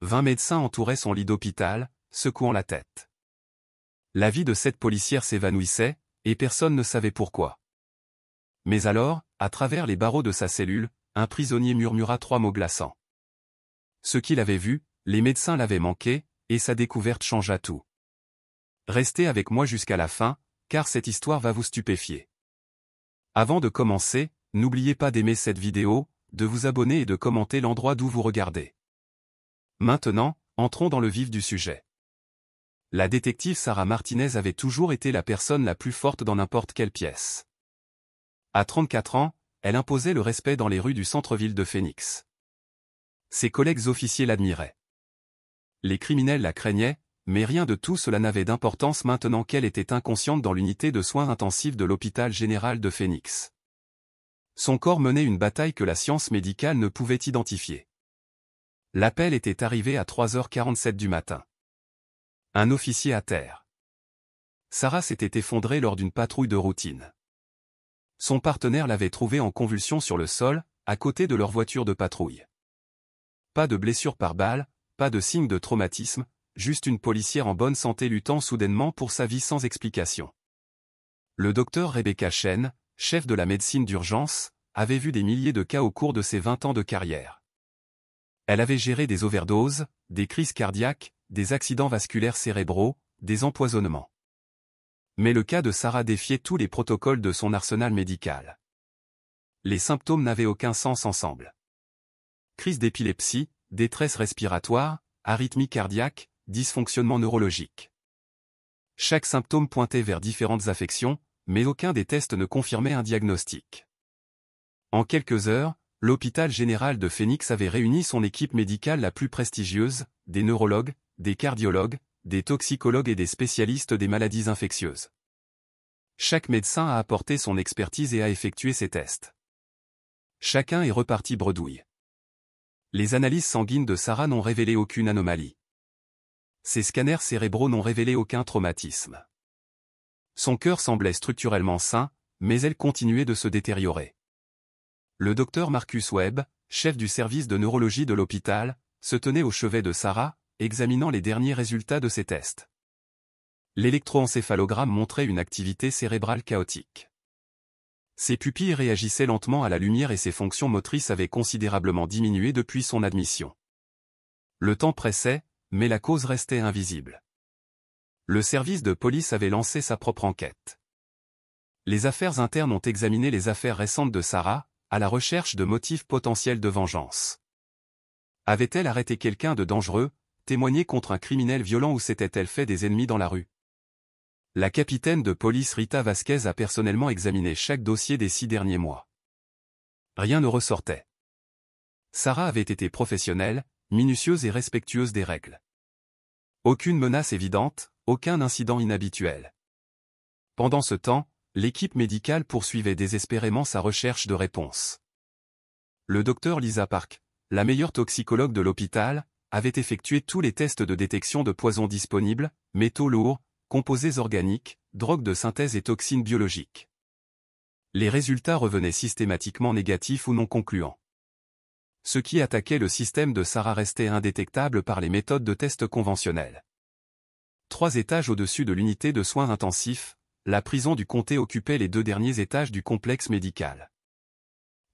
20 médecins entouraient son lit d'hôpital, secouant la tête. La vie de cette policière s'évanouissait, et personne ne savait pourquoi. Mais alors, à travers les barreaux de sa cellule, un prisonnier murmura 3 mots glaçants. Ce qu'il avait vu, les médecins l'avaient manqué, et sa découverte changea tout. Restez avec moi jusqu'à la fin, car cette histoire va vous stupéfier. Avant de commencer, n'oubliez pas d'aimer cette vidéo, de vous abonner et de commenter l'endroit d'où vous regardez. Maintenant, entrons dans le vif du sujet. La détective Sarah Martinez avait toujours été la personne la plus forte dans n'importe quelle pièce. À 34 ans, elle imposait le respect dans les rues du centre-ville de Phoenix. Ses collègues officiers l'admiraient. Les criminels la craignaient, mais rien de tout cela n'avait d'importance maintenant qu'elle était inconsciente dans l'unité de soins intensifs de l'hôpital général de Phoenix. Son corps menait une bataille que la science médicale ne pouvait identifier. L'appel était arrivé à 3h47 du matin. Un officier à terre. Sarah s'était effondrée lors d'une patrouille de routine. Son partenaire l'avait trouvée en convulsion sur le sol, à côté de leur voiture de patrouille. Pas de blessure par balle, pas de signe de traumatisme, juste une policière en bonne santé luttant soudainement pour sa vie sans explication. Le docteur Rebecca Chen, chef de la médecine d'urgence, avait vu des milliers de cas au cours de ses 20 ans de carrière. Elle avait géré des overdoses, des crises cardiaques, des accidents vasculaires cérébraux, des empoisonnements. Mais le cas de Sarah défiait tous les protocoles de son arsenal médical. Les symptômes n'avaient aucun sens ensemble. Crise d'épilepsie, détresse respiratoire, arythmie cardiaque, dysfonctionnement neurologique. Chaque symptôme pointait vers différentes affections, mais aucun des tests ne confirmait un diagnostic. En quelques heures, l'hôpital général de Phoenix avait réuni son équipe médicale la plus prestigieuse, des neurologues, des cardiologues, des toxicologues et des spécialistes des maladies infectieuses. Chaque médecin a apporté son expertise et a effectué ses tests. Chacun est reparti bredouille. Les analyses sanguines de Sarah n'ont révélé aucune anomalie. Ses scanners cérébraux n'ont révélé aucun traumatisme. Son cœur semblait structurellement sain, mais elle continuait de se détériorer. Le docteur Marcus Webb, chef du service de neurologie de l'hôpital, se tenait au chevet de Sarah, examinant les derniers résultats de ses tests. L'électroencéphalogramme montrait une activité cérébrale chaotique. Ses pupilles réagissaient lentement à la lumière et ses fonctions motrices avaient considérablement diminué depuis son admission. Le temps pressait, mais la cause restait invisible. Le service de police avait lancé sa propre enquête. Les affaires internes ont examiné les affaires récentes de Sarah, à la recherche de motifs potentiels de vengeance. Avait-elle arrêté quelqu'un de dangereux, témoigné contre un criminel violent ou s'était-elle fait des ennemis dans la rue? La capitaine de police Rita Vasquez a personnellement examiné chaque dossier des 6 derniers mois. Rien ne ressortait. Sarah avait été professionnelle, minutieuse et respectueuse des règles. Aucune menace évidente, aucun incident inhabituel. Pendant ce temps, l'équipe médicale poursuivait désespérément sa recherche de réponses. Le docteur Lisa Park, la meilleure toxicologue de l'hôpital, avait effectué tous les tests de détection de poisons disponibles, métaux lourds, composés organiques, drogues de synthèse et toxines biologiques. Les résultats revenaient systématiquement négatifs ou non concluants. Ce qui attaquait le système de Sarah restait indétectable par les méthodes de test conventionnelles. 3 étages au-dessus de l'unité de soins intensifs, la prison du comté occupait les 2 derniers étages du complexe médical.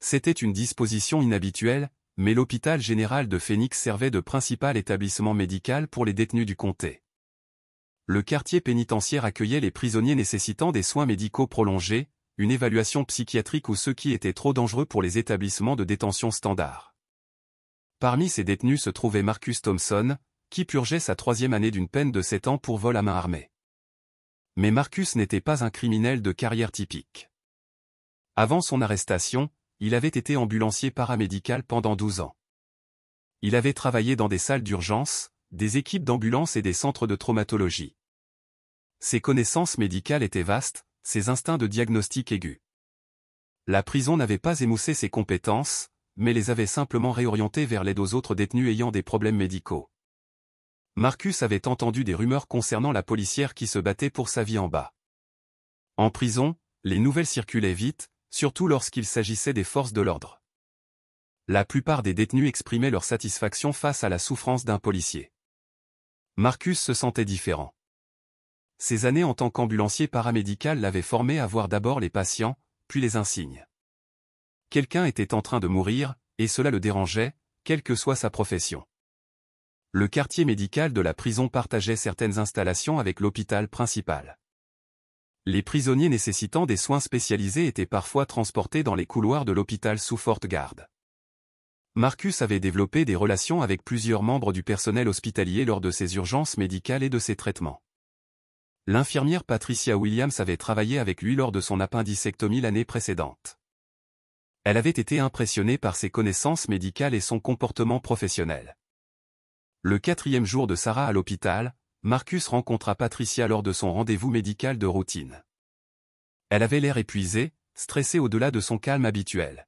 C'était une disposition inhabituelle, mais l'hôpital général de Phoenix servait de principal établissement médical pour les détenus du comté. Le quartier pénitentiaire accueillait les prisonniers nécessitant des soins médicaux prolongés, une évaluation psychiatrique ou ceux qui étaient trop dangereux pour les établissements de détention standards. Parmi ces détenus se trouvait Marcus Thompson, qui purgeait sa 3e année d'une peine de 7 ans pour vol à main armée. Mais Marcus n'était pas un criminel de carrière typique. Avant son arrestation, il avait été ambulancier paramédical pendant 12 ans. Il avait travaillé dans des salles d'urgence, des équipes d'ambulance et des centres de traumatologie. Ses connaissances médicales étaient vastes, ses instincts de diagnostic aigus. La prison n'avait pas émoussé ses compétences, mais les avait simplement réorientées vers l'aide aux autres détenus ayant des problèmes médicaux. Marcus avait entendu des rumeurs concernant la policière qui se battait pour sa vie en bas. En prison, les nouvelles circulaient vite, surtout lorsqu'il s'agissait des forces de l'ordre. La plupart des détenus exprimaient leur satisfaction face à la souffrance d'un policier. Marcus se sentait différent. Ses années en tant qu'ambulancier paramédical l'avaient formé à voir d'abord les patients, puis les insignes. Quelqu'un était en train de mourir, et cela le dérangeait, quelle que soit sa profession. Le quartier médical de la prison partageait certaines installations avec l'hôpital principal. Les prisonniers nécessitant des soins spécialisés étaient parfois transportés dans les couloirs de l'hôpital sous forte garde. Marcus avait développé des relations avec plusieurs membres du personnel hospitalier lors de ses urgences médicales et de ses traitements. L'infirmière Patricia Williams avait travaillé avec lui lors de son appendicectomie l'année précédente. Elle avait été impressionnée par ses connaissances médicales et son comportement professionnel. Le 4e jour de Sarah à l'hôpital, Marcus rencontra Patricia lors de son rendez-vous médical de routine. Elle avait l'air épuisée, stressée au-delà de son calme habituel.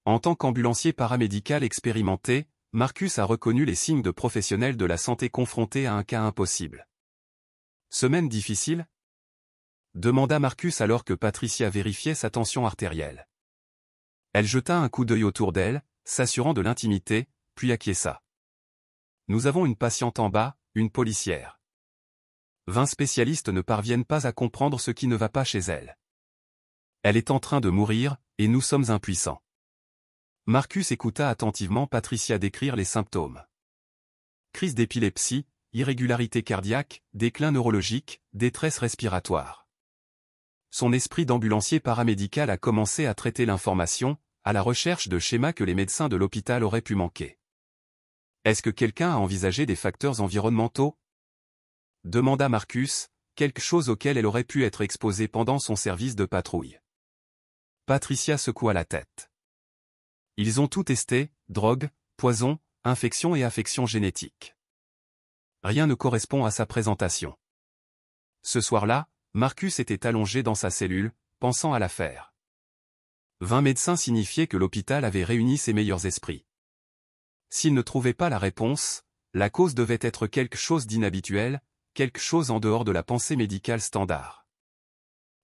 En tant qu'ambulancier paramédical expérimenté, Marcus a reconnu les signes de professionnels de la santé confrontés à un cas impossible. Semaine difficile ? Demanda Marcus alors que Patricia vérifiait sa tension artérielle. Elle jeta un coup d'œil autour d'elle, s'assurant de l'intimité, puis acquiesça. Nous avons une patiente en bas, une policière. 20 spécialistes ne parviennent pas à comprendre ce qui ne va pas chez elle. Elle est en train de mourir, et nous sommes impuissants. Marcus écouta attentivement Patricia décrire les symptômes. Crise d'épilepsie, irrégularité cardiaque, déclin neurologique, détresse respiratoire. Son esprit d'ambulancier paramédical a commencé à traiter l'information, à la recherche de schémas que les médecins de l'hôpital auraient pu manquer. Est-ce que quelqu'un a envisagé des facteurs environnementaux ? Demanda Marcus, quelque chose auquel elle aurait pu être exposée pendant son service de patrouille. Patricia secoua la tête. Ils ont tout testé, drogue, poison, infection et affection génétique. Rien ne correspond à sa présentation. Ce soir-là, Marcus était allongé dans sa cellule, pensant à l'affaire. 20 médecins signifiaient que l'hôpital avait réuni ses meilleurs esprits. S'ils ne trouvaient pas la réponse, la cause devait être quelque chose d'inhabituel, quelque chose en dehors de la pensée médicale standard.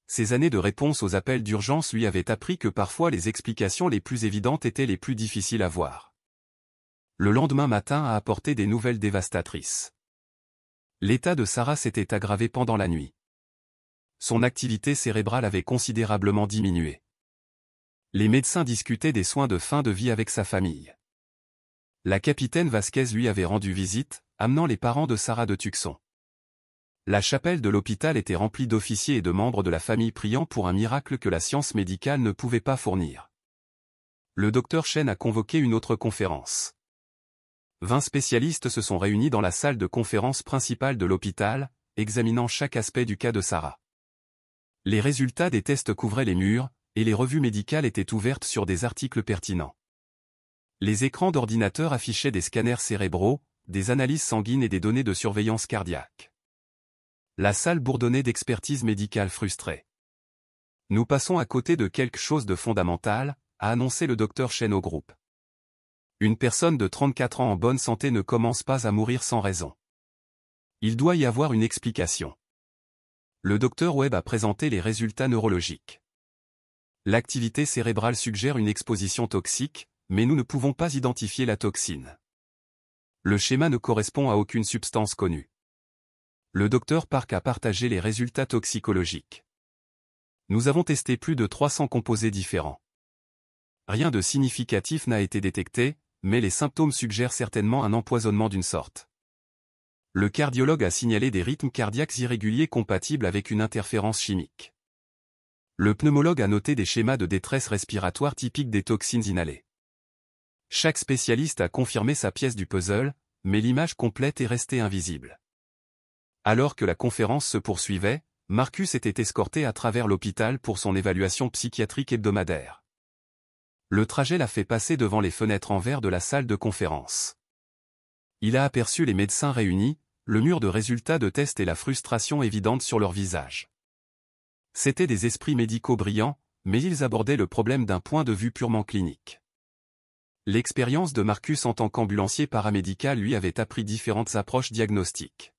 Ces années de réponse aux appels d'urgence lui avaient appris que parfois les explications les plus évidentes étaient les plus difficiles à voir. Le lendemain matin a apporté des nouvelles dévastatrices. L'état de Sarah s'était aggravé pendant la nuit. Son activité cérébrale avait considérablement diminué. Les médecins discutaient des soins de fin de vie avec sa famille. La capitaine Vasquez lui avait rendu visite, amenant les parents de Sarah de Tucson. La chapelle de l'hôpital était remplie d'officiers et de membres de la famille priant pour un miracle que la science médicale ne pouvait pas fournir. Le docteur Chen a convoqué une autre conférence. 20 spécialistes se sont réunis dans la salle de conférence principale de l'hôpital, examinant chaque aspect du cas de Sarah. Les résultats des tests couvraient les murs, et les revues médicales étaient ouvertes sur des articles pertinents. Les écrans d'ordinateur affichaient des scanners cérébraux, des analyses sanguines et des données de surveillance cardiaque. La salle bourdonnait d'expertise médicale frustrée. Nous passons à côté de quelque chose de fondamental, a annoncé le docteur Chen au groupe. Une personne de 34 ans en bonne santé ne commence pas à mourir sans raison. Il doit y avoir une explication. Le docteur Webb a présenté les résultats neurologiques. L'activité cérébrale suggère une exposition toxique, mais nous ne pouvons pas identifier la toxine. Le schéma ne correspond à aucune substance connue. Le docteur Park a partagé les résultats toxicologiques. Nous avons testé plus de 300 composés différents. Rien de significatif n'a été détecté, mais les symptômes suggèrent certainement un empoisonnement d'une sorte. Le cardiologue a signalé des rythmes cardiaques irréguliers compatibles avec une interférence chimique. Le pneumologue a noté des schémas de détresse respiratoire typiques des toxines inhalées. Chaque spécialiste a confirmé sa pièce du puzzle, mais l'image complète est restée invisible. Alors que la conférence se poursuivait, Marcus était escorté à travers l'hôpital pour son évaluation psychiatrique hebdomadaire. Le trajet l'a fait passer devant les fenêtres en verre de la salle de conférence. Il a aperçu les médecins réunis, le mur de résultats de tests et la frustration évidente sur leurs visages. C'étaient des esprits médicaux brillants, mais ils abordaient le problème d'un point de vue purement clinique. L'expérience de Marcus en tant qu'ambulancier paramédical lui avait appris différentes approches diagnostiques.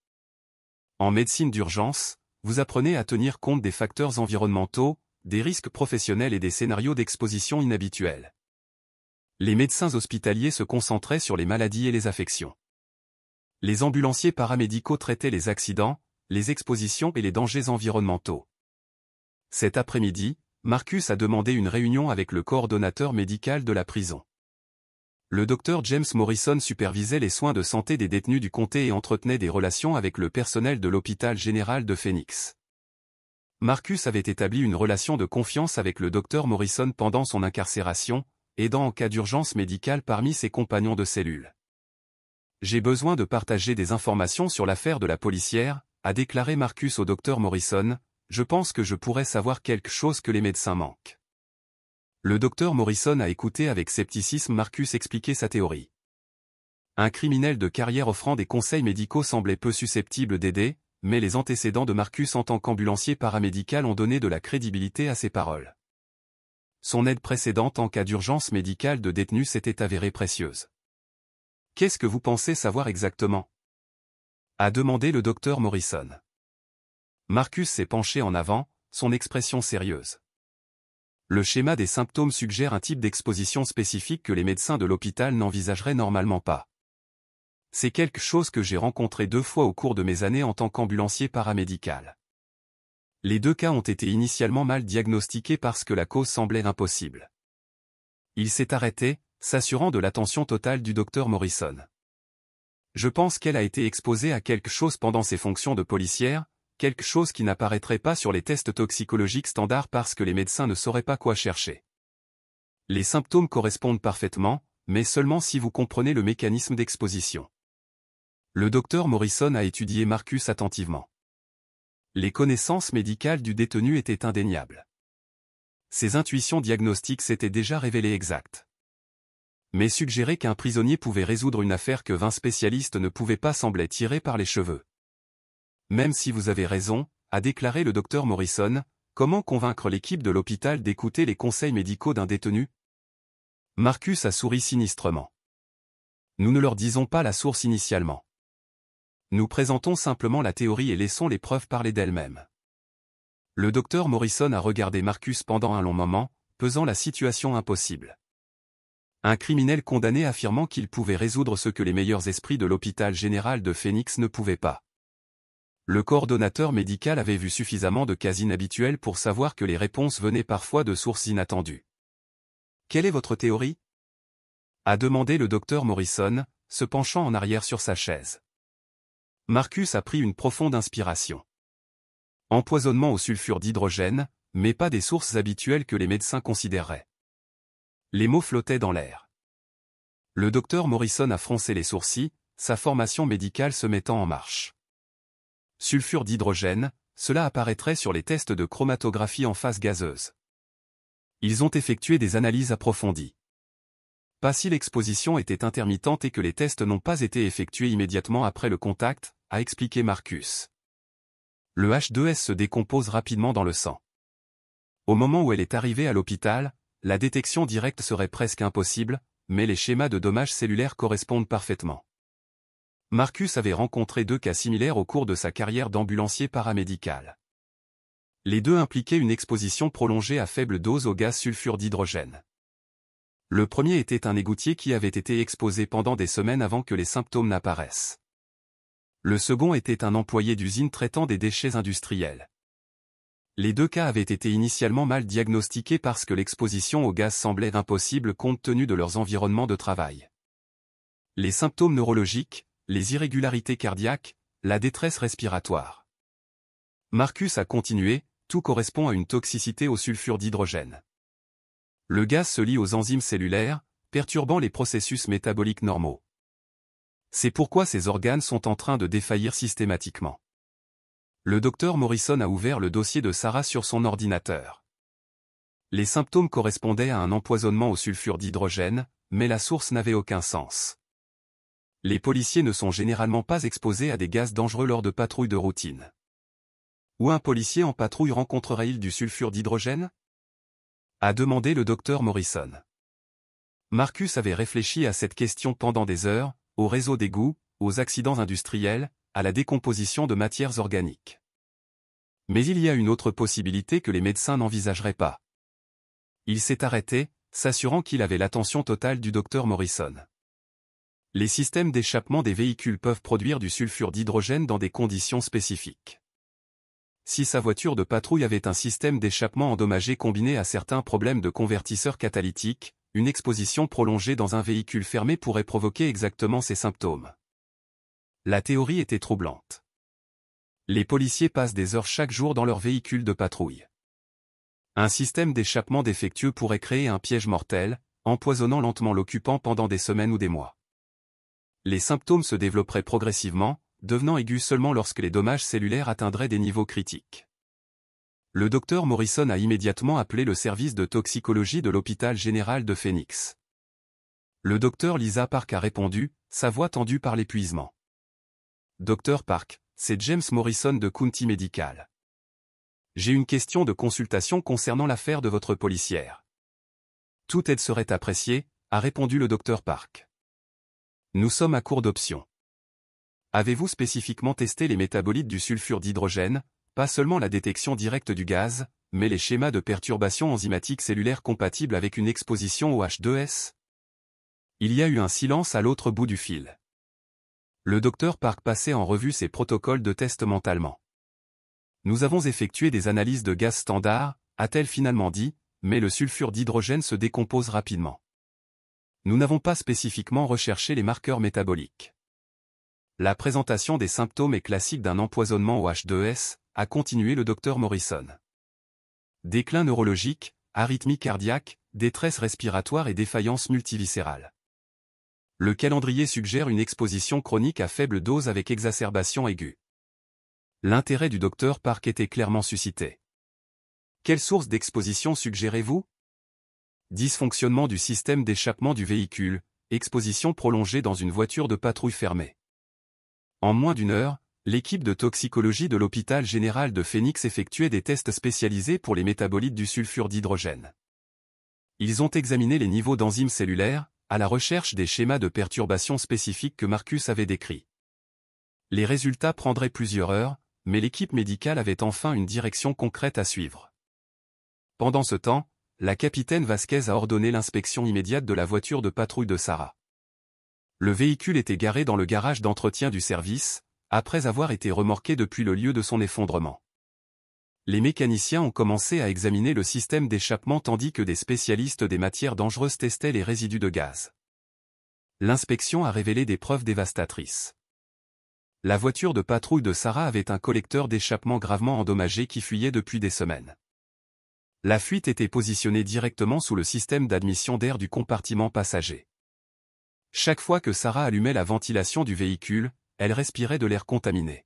En médecine d'urgence, vous apprenez à tenir compte des facteurs environnementaux, des risques professionnels et des scénarios d'exposition inhabituels. Les médecins hospitaliers se concentraient sur les maladies et les affections. Les ambulanciers paramédicaux traitaient les accidents, les expositions et les dangers environnementaux. Cet après-midi, Marcus a demandé une réunion avec le coordonnateur médical de la prison. Le docteur James Morrison supervisait les soins de santé des détenus du comté et entretenait des relations avec le personnel de l'hôpital général de Phoenix. Marcus avait établi une relation de confiance avec le docteur Morrison pendant son incarcération, aidant en cas d'urgence médicale parmi ses compagnons de cellule. « J'ai besoin de partager des informations sur l'affaire de la policière », a déclaré Marcus au docteur Morrison. « Je pense que je pourrais savoir quelque chose que les médecins manquent. » Le docteur Morrison a écouté avec scepticisme Marcus expliquer sa théorie. Un criminel de carrière offrant des conseils médicaux semblait peu susceptible d'aider, mais les antécédents de Marcus en tant qu'ambulancier paramédical ont donné de la crédibilité à ses paroles. Son aide précédente en cas d'urgence médicale de détenus s'était avérée précieuse. « Qu'est-ce que vous pensez savoir exactement ?» a demandé le docteur Morrison. Marcus s'est penché en avant, son expression sérieuse. Le schéma des symptômes suggère un type d'exposition spécifique que les médecins de l'hôpital n'envisageraient normalement pas. C'est quelque chose que j'ai rencontré 2 fois au cours de mes années en tant qu'ambulancier paramédical. Les 2 cas ont été initialement mal diagnostiqués parce que la cause semblait impossible. Il s'est arrêté, s'assurant de l'attention totale du docteur Morrison. Je pense qu'elle a été exposée à quelque chose pendant ses fonctions de policière, quelque chose qui n'apparaîtrait pas sur les tests toxicologiques standards parce que les médecins ne sauraient pas quoi chercher. Les symptômes correspondent parfaitement, mais seulement si vous comprenez le mécanisme d'exposition. Le docteur Morrison a étudié Marcus attentivement. Les connaissances médicales du détenu étaient indéniables. Ses intuitions diagnostiques s'étaient déjà révélées exactes. Mais suggérer qu'un prisonnier pouvait résoudre une affaire que 20 spécialistes ne pouvaient pas semblait tiré par les cheveux. Même si vous avez raison, a déclaré le docteur Morrison, comment convaincre l'équipe de l'hôpital d'écouter les conseils médicaux d'un détenu? Marcus a souri sinistrement. Nous ne leur disons pas la source initialement. Nous présentons simplement la théorie et laissons les preuves parler d'elles-mêmes. Le docteur Morrison a regardé Marcus pendant un long moment, pesant la situation impossible. Un criminel condamné affirmant qu'il pouvait résoudre ce que les meilleurs esprits de l'hôpital général de Phoenix ne pouvaient pas. Le coordonnateur médical avait vu suffisamment de cas inhabituels pour savoir que les réponses venaient parfois de sources inattendues. « Quelle est votre théorie ?» a demandé le docteur Morrison, se penchant en arrière sur sa chaise. Marcus a pris une profonde inspiration. Empoisonnement au sulfure d'hydrogène, mais pas des sources habituelles que les médecins considéreraient. Les mots flottaient dans l'air. Le docteur Morrison a froncé les sourcils, sa formation médicale se mettant en marche. Sulfure d'hydrogène, cela apparaîtrait sur les tests de chromatographie en phase gazeuse. Ils ont effectué des analyses approfondies. Pas si l'exposition était intermittente et que les tests n'ont pas été effectués immédiatement après le contact, a expliqué Marcus. Le H2S se décompose rapidement dans le sang. Au moment où elle est arrivée à l'hôpital, la détection directe serait presque impossible, mais les schémas de dommages cellulaires correspondent parfaitement. Marcus avait rencontré 2 cas similaires au cours de sa carrière d'ambulancier paramédical. Les 2 impliquaient une exposition prolongée à faible dose au gaz sulfure d'hydrogène. Le premier était un égoutier qui avait été exposé pendant des semaines avant que les symptômes n'apparaissent. Le second était un employé d'usine traitant des déchets industriels. Les 2 cas avaient été initialement mal diagnostiqués parce que l'exposition au gaz semblait impossible compte tenu de leurs environnements de travail. Les symptômes neurologiques, les irrégularités cardiaques, la détresse respiratoire. Marcus a continué, tout correspond à une toxicité au sulfure d'hydrogène. Le gaz se lie aux enzymes cellulaires, perturbant les processus métaboliques normaux. C'est pourquoi ces organes sont en train de défaillir systématiquement. Le docteur Morrison a ouvert le dossier de Sarah sur son ordinateur. Les symptômes correspondaient à un empoisonnement au sulfure d'hydrogène, mais la source n'avait aucun sens. Les policiers ne sont généralement pas exposés à des gaz dangereux lors de patrouilles de routine. Où un policier en patrouille rencontrerait-il du sulfure d'hydrogène? A demandé le docteur Morrison. Marcus avait réfléchi à cette question pendant des heures, au réseau d'égouts, aux accidents industriels, à la décomposition de matières organiques. Mais il y a une autre possibilité que les médecins n'envisageraient pas. Il s'est arrêté, s'assurant qu'il avait l'attention totale du docteur Morrison. Les systèmes d'échappement des véhicules peuvent produire du sulfure d'hydrogène dans des conditions spécifiques. Si sa voiture de patrouille avait un système d'échappement endommagé combiné à certains problèmes de convertisseur catalytique, une exposition prolongée dans un véhicule fermé pourrait provoquer exactement ces symptômes. La théorie était troublante. Les policiers passent des heures chaque jour dans leur véhicule de patrouille. Un système d'échappement défectueux pourrait créer un piège mortel, empoisonnant lentement l'occupant pendant des semaines ou des mois. Les symptômes se développeraient progressivement, devenant aigus seulement lorsque les dommages cellulaires atteindraient des niveaux critiques. Le docteur Morrison a immédiatement appelé le service de toxicologie de l'hôpital général de Phoenix. Le docteur Lisa Park a répondu, sa voix tendue par l'épuisement. « Docteur Park, c'est James Morrison de County Medical. J'ai une question de consultation concernant l'affaire de votre policière. » « Toute aide serait appréciée, » a répondu le docteur Park. « Nous sommes à court d'options. Avez-vous spécifiquement testé les métabolites du sulfure d'hydrogène, pas seulement la détection directe du gaz, mais les schémas de perturbation enzymatique cellulaire compatibles avec une exposition au H2S? » Il y a eu un silence à l'autre bout du fil. Le docteur Park passait en revue ses protocoles de test mentalement. « Nous avons effectué des analyses de gaz standard, a-t-elle finalement dit, mais le sulfure d'hydrogène se décompose rapidement. Nous n'avons pas spécifiquement recherché les marqueurs métaboliques. » La présentation des symptômes est classique d'un empoisonnement au H2S, a continué le docteur Morrison. Déclin neurologique, arythmie cardiaque, détresse respiratoire et défaillance multiviscérale. Le calendrier suggère une exposition chronique à faible dose avec exacerbation aiguë. L'intérêt du docteur Park était clairement suscité. Quelle source d'exposition suggérez-vous? Dysfonctionnement du système d'échappement du véhicule, exposition prolongée dans une voiture de patrouille fermée. En moins d'une heure, l'équipe de toxicologie de l'hôpital général de Phoenix effectuait des tests spécialisés pour les métabolites du sulfure d'hydrogène. Ils ont examiné les niveaux d'enzymes cellulaires, à la recherche des schémas de perturbation spécifiques que Marcus avait décrits. Les résultats prendraient plusieurs heures, mais l'équipe médicale avait enfin une direction concrète à suivre. Pendant ce temps, la capitaine Vasquez a ordonné l'inspection immédiate de la voiture de patrouille de Sarah. Le véhicule était garé dans le garage d'entretien du service, après avoir été remorqué depuis le lieu de son effondrement. Les mécaniciens ont commencé à examiner le système d'échappement tandis que des spécialistes des matières dangereuses testaient les résidus de gaz. L'inspection a révélé des preuves dévastatrices. La voiture de patrouille de Sarah avait un collecteur d'échappement gravement endommagé qui fuyait depuis des semaines. La fuite était positionnée directement sous le système d'admission d'air du compartiment passager. Chaque fois que Sarah allumait la ventilation du véhicule, elle respirait de l'air contaminé.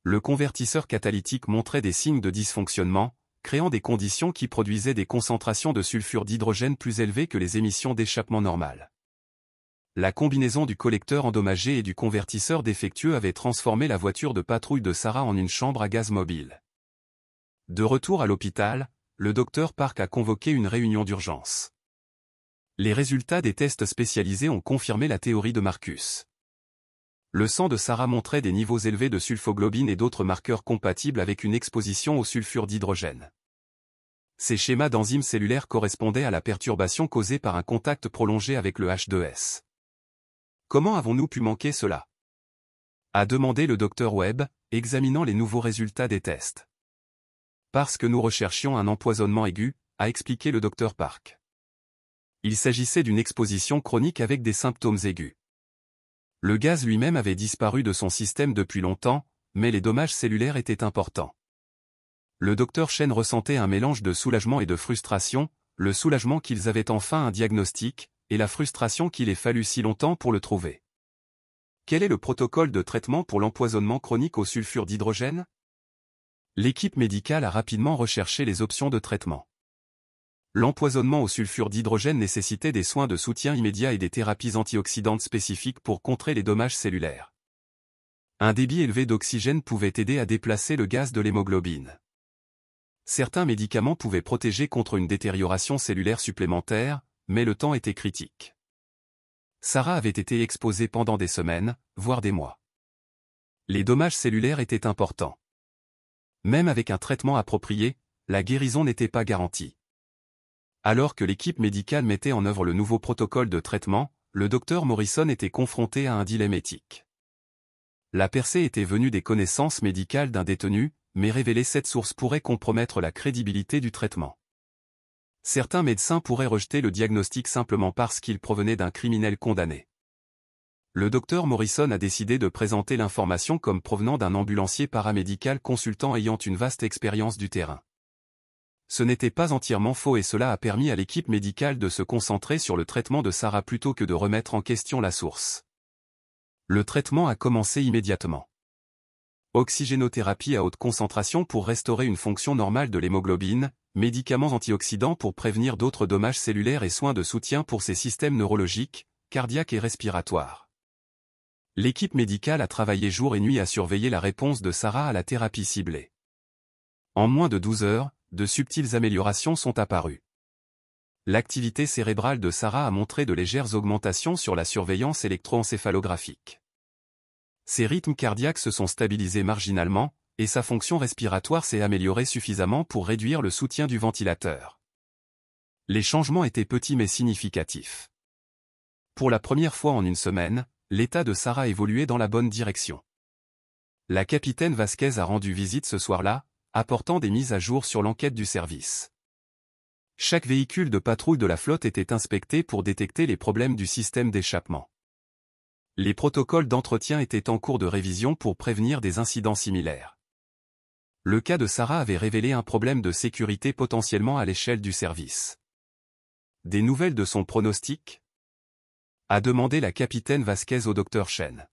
Le convertisseur catalytique montrait des signes de dysfonctionnement, créant des conditions qui produisaient des concentrations de sulfure d'hydrogène plus élevées que les émissions d'échappement normales. La combinaison du collecteur endommagé et du convertisseur défectueux avait transformé la voiture de patrouille de Sarah en une chambre à gaz mobile. De retour à l'hôpital, le docteur Park a convoqué une réunion d'urgence. Les résultats des tests spécialisés ont confirmé la théorie de Marcus. Le sang de Sarah montrait des niveaux élevés de sulfoglobine et d'autres marqueurs compatibles avec une exposition au sulfure d'hydrogène. Ces schémas d'enzymes cellulaires correspondaient à la perturbation causée par un contact prolongé avec le H2S. Comment avons-nous pu manquer cela? A demandé le docteur Webb, examinant les nouveaux résultats des tests. Parce que nous recherchions un empoisonnement aigu, a expliqué le docteur Park. Il s'agissait d'une exposition chronique avec des symptômes aigus. Le gaz lui-même avait disparu de son système depuis longtemps, mais les dommages cellulaires étaient importants. Le docteur Chen ressentait un mélange de soulagement et de frustration, le soulagement qu'ils avaient enfin un diagnostic, et la frustration qu'il ait fallu si longtemps pour le trouver. Quel est le protocole de traitement pour l'empoisonnement chronique au sulfure d'hydrogène? L'équipe médicale a rapidement recherché les options de traitement. L'empoisonnement au sulfure d'hydrogène nécessitait des soins de soutien immédiat et des thérapies antioxydantes spécifiques pour contrer les dommages cellulaires. Un débit élevé d'oxygène pouvait aider à déplacer le gaz de l'hémoglobine. Certains médicaments pouvaient protéger contre une détérioration cellulaire supplémentaire, mais le temps était critique. Sarah avait été exposée pendant des semaines, voire des mois. Les dommages cellulaires étaient importants. Même avec un traitement approprié, la guérison n'était pas garantie. Alors que l'équipe médicale mettait en œuvre le nouveau protocole de traitement, le docteur Morrison était confronté à un dilemme éthique. La percée était venue des connaissances médicales d'un détenu, mais révéler cette source pourrait compromettre la crédibilité du traitement. Certains médecins pourraient rejeter le diagnostic simplement parce qu'il provenait d'un criminel condamné. Le docteur Morrison a décidé de présenter l'information comme provenant d'un ambulancier paramédical consultant ayant une vaste expérience du terrain. Ce n'était pas entièrement faux et cela a permis à l'équipe médicale de se concentrer sur le traitement de Sarah plutôt que de remettre en question la source. Le traitement a commencé immédiatement. Oxygénothérapie à haute concentration pour restaurer une fonction normale de l'hémoglobine, médicaments antioxydants pour prévenir d'autres dommages cellulaires et soins de soutien pour ses systèmes neurologiques, cardiaques et respiratoires. L'équipe médicale a travaillé jour et nuit à surveiller la réponse de Sarah à la thérapie ciblée. En moins de 12 heures, de subtiles améliorations sont apparues. L'activité cérébrale de Sarah a montré de légères augmentations sur la surveillance électroencéphalographique. Ses rythmes cardiaques se sont stabilisés marginalement, et sa fonction respiratoire s'est améliorée suffisamment pour réduire le soutien du ventilateur. Les changements étaient petits mais significatifs. Pour la première fois en une semaine, l'état de Sarah évoluait dans la bonne direction. La capitaine Vasquez a rendu visite ce soir-là, apportant des mises à jour sur l'enquête du service. Chaque véhicule de patrouille de la flotte était inspecté pour détecter les problèmes du système d'échappement. Les protocoles d'entretien étaient en cours de révision pour prévenir des incidents similaires. Le cas de Sarah avait révélé un problème de sécurité potentiellement à l'échelle du service. Des nouvelles de son pronostic ? A demandé la capitaine Vasquez au docteur Chen.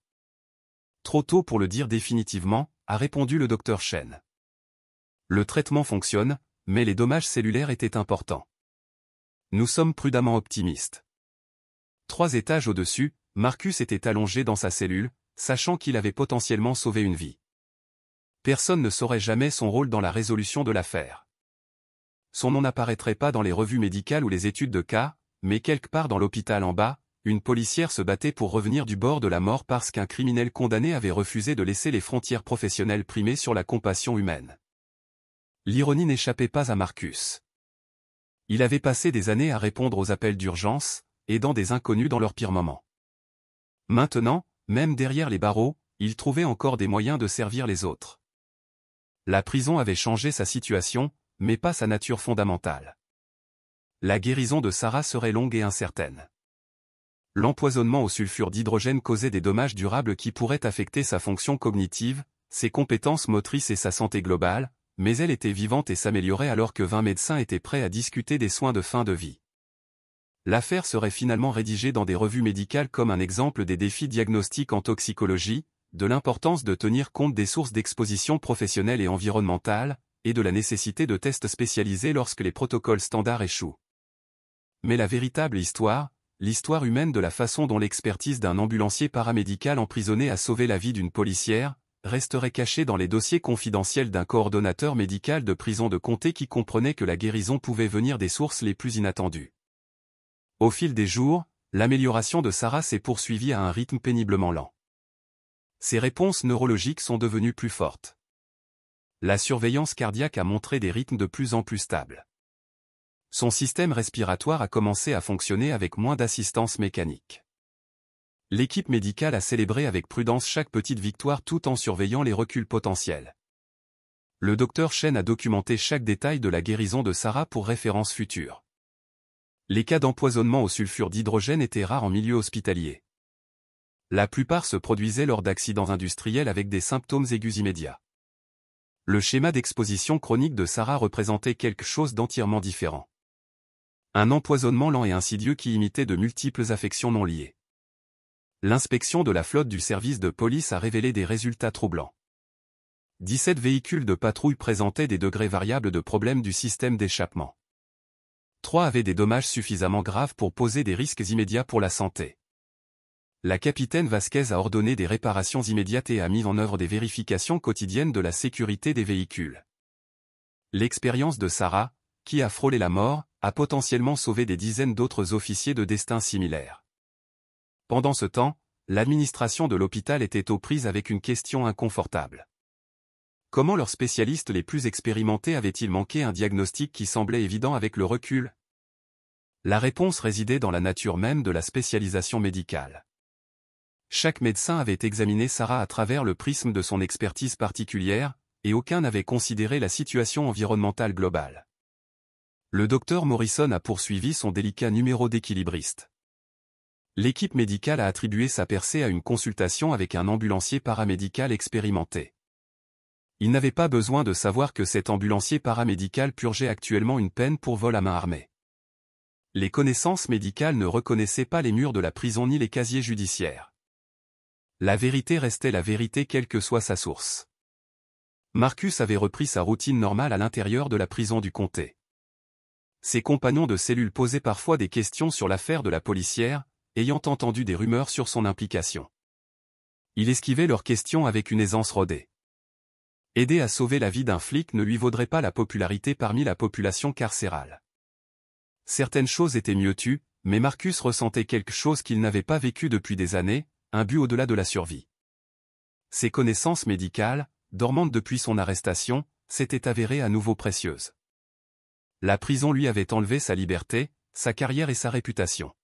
Trop tôt pour le dire définitivement, a répondu le docteur Chen. Le traitement fonctionne, mais les dommages cellulaires étaient importants. Nous sommes prudemment optimistes. 3 étages au-dessus, Marcus était allongé dans sa cellule, sachant qu'il avait potentiellement sauvé une vie. Personne ne saurait jamais son rôle dans la résolution de l'affaire. Son nom n'apparaîtrait pas dans les revues médicales ou les études de cas, mais quelque part dans l'hôpital en bas, une policière se battait pour revenir du bord de la mort parce qu'un criminel condamné avait refusé de laisser les frontières professionnelles primer sur la compassion humaine. L'ironie n'échappait pas à Marcus. Il avait passé des années à répondre aux appels d'urgence, aidant des inconnus dans leurs pires moments. Maintenant, même derrière les barreaux, il trouvait encore des moyens de servir les autres. La prison avait changé sa situation, mais pas sa nature fondamentale. La guérison de Sarah serait longue et incertaine. L'empoisonnement au sulfure d'hydrogène causait des dommages durables qui pourraient affecter sa fonction cognitive, ses compétences motrices et sa santé globale, mais elle était vivante et s'améliorait alors que 20 médecins étaient prêts à discuter des soins de fin de vie. L'affaire serait finalement rédigée dans des revues médicales comme un exemple des défis diagnostiques en toxicologie, de l'importance de tenir compte des sources d'exposition professionnelles et environnementales, et de la nécessité de tests spécialisés lorsque les protocoles standards échouent. Mais la véritable histoire, l'histoire humaine de la façon dont l'expertise d'un ambulancier paramédical emprisonné a sauvé la vie d'une policière, resterait cachée dans les dossiers confidentiels d'un coordonnateur médical de prison de comté qui comprenait que la guérison pouvait venir des sources les plus inattendues. Au fil des jours, l'amélioration de Sarah s'est poursuivie à un rythme péniblement lent. Ses réponses neurologiques sont devenues plus fortes. La surveillance cardiaque a montré des rythmes de plus en plus stables. Son système respiratoire a commencé à fonctionner avec moins d'assistance mécanique. L'équipe médicale a célébré avec prudence chaque petite victoire tout en surveillant les reculs potentiels. Le docteur Chen a documenté chaque détail de la guérison de Sarah pour référence future. Les cas d'empoisonnement au sulfure d'hydrogène étaient rares en milieu hospitalier. La plupart se produisaient lors d'accidents industriels avec des symptômes aigus immédiats. Le schéma d'exposition chronique de Sarah représentait quelque chose d'entièrement différent. Un empoisonnement lent et insidieux qui imitait de multiples affections non liées. L'inspection de la flotte du service de police a révélé des résultats troublants. 17 véhicules de patrouille présentaient des degrés variables de problèmes du système d'échappement. 3 avaient des dommages suffisamment graves pour poser des risques immédiats pour la santé. La capitaine Vasquez a ordonné des réparations immédiates et a mis en œuvre des vérifications quotidiennes de la sécurité des véhicules. L'expérience de Sarah, qui a frôlé la mort, a potentiellement sauvé des dizaines d'autres officiers de destin similaire. Pendant ce temps, l'administration de l'hôpital était aux prises avec une question inconfortable. Comment leurs spécialistes les plus expérimentés avaient-ils manqué un diagnostic qui semblait évident avec le recul ? La réponse résidait dans la nature même de la spécialisation médicale. Chaque médecin avait examiné Sarah à travers le prisme de son expertise particulière, et aucun n'avait considéré la situation environnementale globale. Le docteur Morrison a poursuivi son délicat numéro d'équilibriste. L'équipe médicale a attribué sa percée à une consultation avec un ambulancier paramédical expérimenté. Il n'avait pas besoin de savoir que cet ambulancier paramédical purgeait actuellement une peine pour vol à main armée. Les connaissances médicales ne reconnaissaient pas les murs de la prison ni les casiers judiciaires. La vérité restait la vérité quelle que soit sa source. Marcus avait repris sa routine normale à l'intérieur de la prison du comté. Ses compagnons de cellule posaient parfois des questions sur l'affaire de la policière, ayant entendu des rumeurs sur son implication. Il esquivait leurs questions avec une aisance rodée. Aider à sauver la vie d'un flic ne lui vaudrait pas la popularité parmi la population carcérale. Certaines choses étaient mieux tues, mais Marcus ressentait quelque chose qu'il n'avait pas vécu depuis des années, un but au-delà de la survie. Ses connaissances médicales, dormantes depuis son arrestation, s'étaient avérées à nouveau précieuses. La prison lui avait enlevé sa liberté, sa carrière et sa réputation.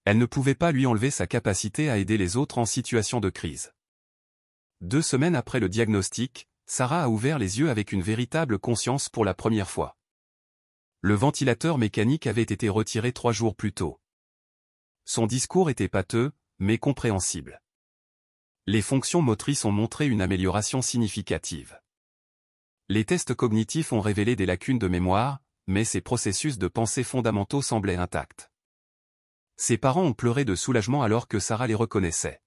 Elle ne pouvait pas lui enlever sa capacité à aider les autres en situation de crise. 2 semaines après le diagnostic, Sarah a ouvert les yeux avec une véritable conscience pour la première fois. Le ventilateur mécanique avait été retiré 3 jours plus tôt. Son discours était pâteux, mais compréhensible. Les fonctions motrices ont montré une amélioration significative. Les tests cognitifs ont révélé des lacunes de mémoire, mais ses processus de pensée fondamentaux semblaient intacts. Ses parents ont pleuré de soulagement alors que Sarah les reconnaissait.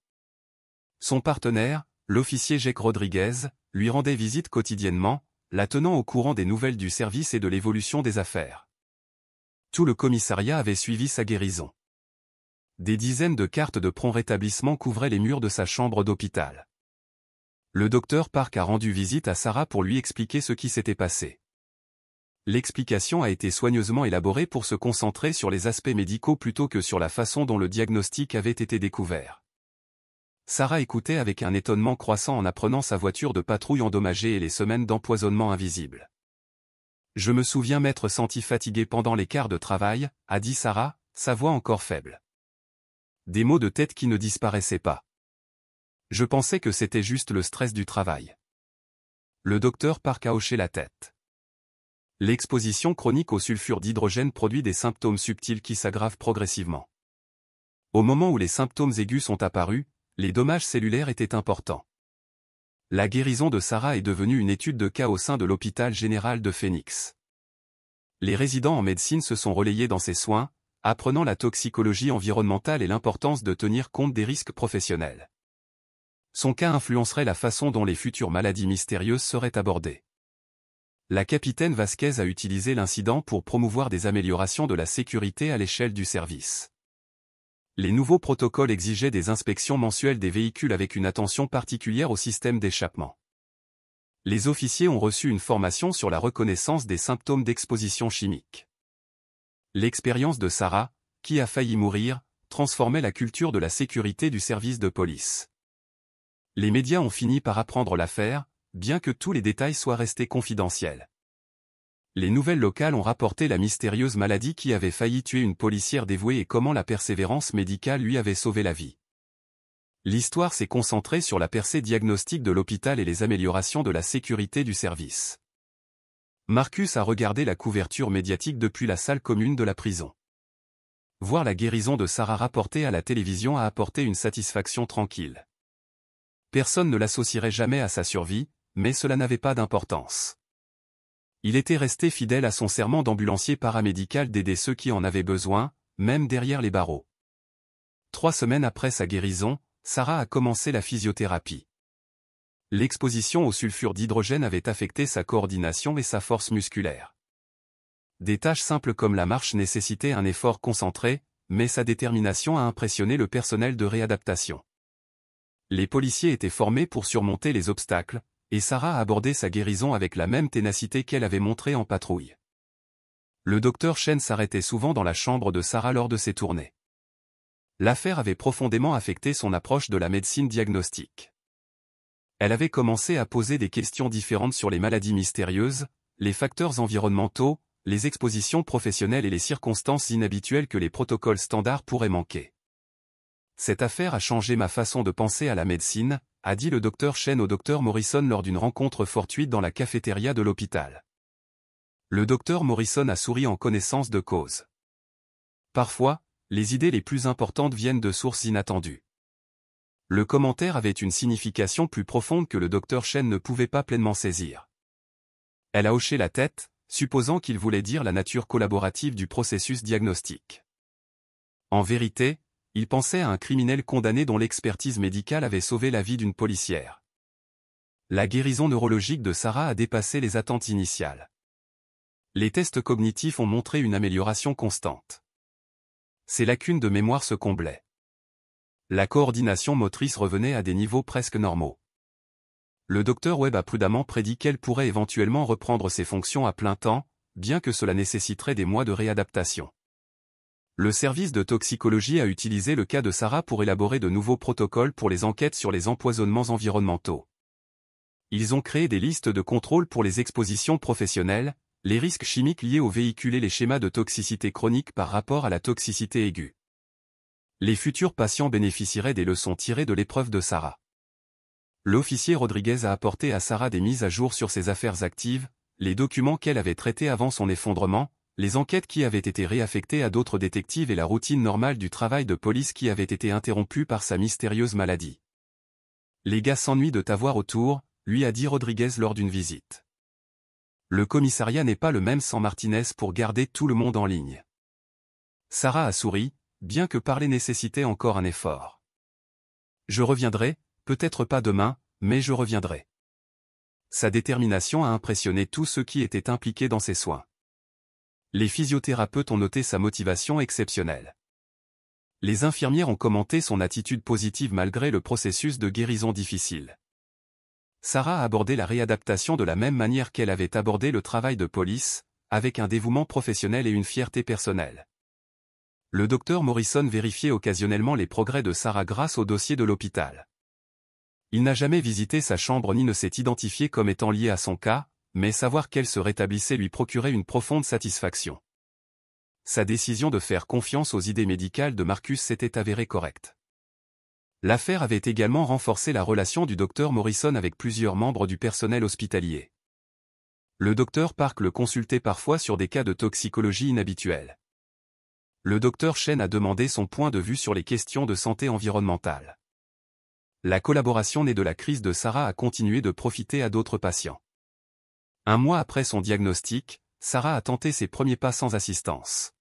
Son partenaire, l'officier Jake Rodriguez, lui rendait visite quotidiennement, la tenant au courant des nouvelles du service et de l'évolution des affaires. Tout le commissariat avait suivi sa guérison. Des dizaines de cartes de prompt rétablissement couvraient les murs de sa chambre d'hôpital. Le docteur Park a rendu visite à Sarah pour lui expliquer ce qui s'était passé. L'explication a été soigneusement élaborée pour se concentrer sur les aspects médicaux plutôt que sur la façon dont le diagnostic avait été découvert. Sarah écoutait avec un étonnement croissant en apprenant sa voiture de patrouille endommagée et les semaines d'empoisonnement invisible. « Je me souviens m'être senti fatigué pendant les quarts de travail », a dit Sarah, sa voix encore faible. Des maux de tête qui ne disparaissaient pas. Je pensais que c'était juste le stress du travail. Le docteur Park a hoché la tête. L'exposition chronique au sulfure d'hydrogène produit des symptômes subtils qui s'aggravent progressivement. Au moment où les symptômes aigus sont apparus, les dommages cellulaires étaient importants. La guérison de Sarah est devenue une étude de cas au sein de l'hôpital général de Phoenix. Les résidents en médecine se sont relayés dans ses soins, apprenant la toxicologie environnementale et l'importance de tenir compte des risques professionnels. Son cas influencerait la façon dont les futures maladies mystérieuses seraient abordées. La capitaine Vasquez a utilisé l'incident pour promouvoir des améliorations de la sécurité à l'échelle du service. Les nouveaux protocoles exigeaient des inspections mensuelles des véhicules avec une attention particulière au système d'échappement. Les officiers ont reçu une formation sur la reconnaissance des symptômes d'exposition chimique. L'expérience de Sarah, qui a failli mourir, transformait la culture de la sécurité du service de police. Les médias ont fini par apprendre l'affaire, bien que tous les détails soient restés confidentiels. Les nouvelles locales ont rapporté la mystérieuse maladie qui avait failli tuer une policière dévouée et comment la persévérance médicale lui avait sauvé la vie. L'histoire s'est concentrée sur la percée diagnostique de l'hôpital et les améliorations de la sécurité du service. Marcus a regardé la couverture médiatique depuis la salle commune de la prison. Voir la guérison de Sarah rapportée à la télévision a apporté une satisfaction tranquille. Personne ne l'associerait jamais à sa survie, mais cela n'avait pas d'importance. Il était resté fidèle à son serment d'ambulancier paramédical d'aider ceux qui en avaient besoin, même derrière les barreaux. 3 semaines après sa guérison, Sarah a commencé la physiothérapie. L'exposition au sulfure d'hydrogène avait affecté sa coordination et sa force musculaire. Des tâches simples comme la marche nécessitaient un effort concentré, mais sa détermination a impressionné le personnel de réadaptation. Les policiers étaient formés pour surmonter les obstacles, et Sarah a abordé sa guérison avec la même ténacité qu'elle avait montrée en patrouille. Le docteur Chen s'arrêtait souvent dans la chambre de Sarah lors de ses tournées. L'affaire avait profondément affecté son approche de la médecine diagnostique. Elle avait commencé à poser des questions différentes sur les maladies mystérieuses, les facteurs environnementaux, les expositions professionnelles et les circonstances inhabituelles que les protocoles standards pourraient manquer. Cette affaire a changé ma façon de penser à la médecine, a dit le Dr Chen au Dr Morrison lors d'une rencontre fortuite dans la cafétéria de l'hôpital. Le Dr Morrison a souri en connaissance de cause. Parfois, les idées les plus importantes viennent de sources inattendues. Le commentaire avait une signification plus profonde que le Dr Chen ne pouvait pas pleinement saisir. Elle a hoché la tête, supposant qu'il voulait dire la nature collaborative du processus diagnostique. En vérité, il pensait à un criminel condamné dont l'expertise médicale avait sauvé la vie d'une policière. La guérison neurologique de Sarah a dépassé les attentes initiales. Les tests cognitifs ont montré une amélioration constante. Ses lacunes de mémoire se comblaient. La coordination motrice revenait à des niveaux presque normaux. Le Dr Webb a prudemment prédit qu'elle pourrait éventuellement reprendre ses fonctions à plein temps, bien que cela nécessiterait des mois de réadaptation. Le service de toxicologie a utilisé le cas de Sarah pour élaborer de nouveaux protocoles pour les enquêtes sur les empoisonnements environnementaux. Ils ont créé des listes de contrôle pour les expositions professionnelles, les risques chimiques liés aux véhicules et les schémas de toxicité chronique par rapport à la toxicité aiguë. Les futurs patients bénéficieraient des leçons tirées de l'épreuve de Sarah. L'officier Rodriguez a apporté à Sarah des mises à jour sur ses affaires actives, les documents qu'elle avait traités avant son effondrement, les enquêtes qui avaient été réaffectées à d'autres détectives et la routine normale du travail de police qui avait été interrompue par sa mystérieuse maladie. Les gars s'ennuient de t'avoir autour, lui a dit Rodriguez lors d'une visite. Le commissariat n'est pas le même sans Martinez pour garder tout le monde en ligne. Sarah a souri, bien que parler nécessitait encore un effort. Je reviendrai, peut-être pas demain, mais je reviendrai. Sa détermination a impressionné tous ceux qui étaient impliqués dans ses soins. Les physiothérapeutes ont noté sa motivation exceptionnelle. Les infirmières ont commenté son attitude positive malgré le processus de guérison difficile. Sarah a abordé la réadaptation de la même manière qu'elle avait abordé le travail de police, avec un dévouement professionnel et une fierté personnelle. Le Dr Morrison vérifiait occasionnellement les progrès de Sarah grâce au dossier de l'hôpital. Il n'a jamais visité sa chambre ni ne s'est identifié comme étant lié à son cas, mais savoir qu'elle se rétablissait lui procurait une profonde satisfaction. Sa décision de faire confiance aux idées médicales de Marcus s'était avérée correcte. L'affaire avait également renforcé la relation du Dr Morrison avec plusieurs membres du personnel hospitalier. Le Dr Park le consultait parfois sur des cas de toxicologie inhabituels. Le Dr Chen a demandé son point de vue sur les questions de santé environnementale. La collaboration née de la crise de Sarah a continué de profiter à d'autres patients. Un mois après son diagnostic, Sarah a tenté ses premiers pas sans assistance.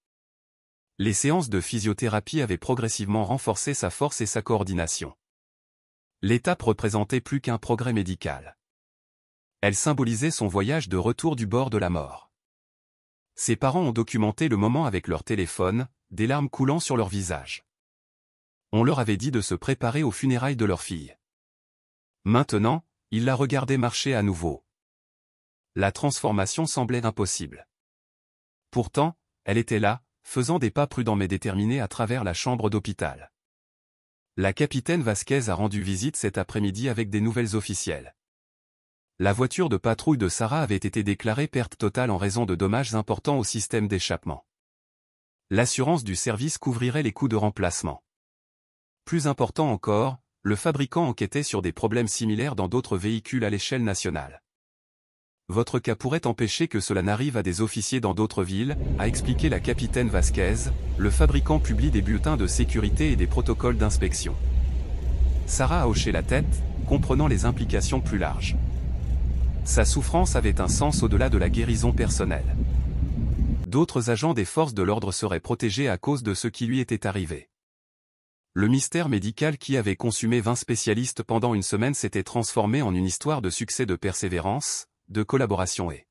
Les séances de physiothérapie avaient progressivement renforcé sa force et sa coordination. L'étape représentait plus qu'un progrès médical. Elle symbolisait son voyage de retour du bord de la mort. Ses parents ont documenté le moment avec leur téléphone, des larmes coulant sur leur visage. On leur avait dit de se préparer aux funérailles de leur fille. Maintenant, ils la regardaient marcher à nouveau. La transformation semblait impossible. Pourtant, elle était là, faisant des pas prudents mais déterminés à travers la chambre d'hôpital. La capitaine Vasquez a rendu visite cet après-midi avec des nouvelles officielles. La voiture de patrouille de Sarah avait été déclarée perte totale en raison de dommages importants au système d'échappement. L'assurance du service couvrirait les coûts de remplacement. Plus important encore, le fabricant enquêtait sur des problèmes similaires dans d'autres véhicules à l'échelle nationale. Votre cas pourrait empêcher que cela n'arrive à des officiers dans d'autres villes, a expliqué la capitaine Vasquez. Le fabricant publie des bulletins de sécurité et des protocoles d'inspection. Sarah a hoché la tête, comprenant les implications plus larges. Sa souffrance avait un sens au-delà de la guérison personnelle. D'autres agents des forces de l'ordre seraient protégés à cause de ce qui lui était arrivé. Le mystère médical qui avait consumé 20 spécialistes pendant une semaine s'était transformé en une histoire de succès, de persévérance, de collaboration et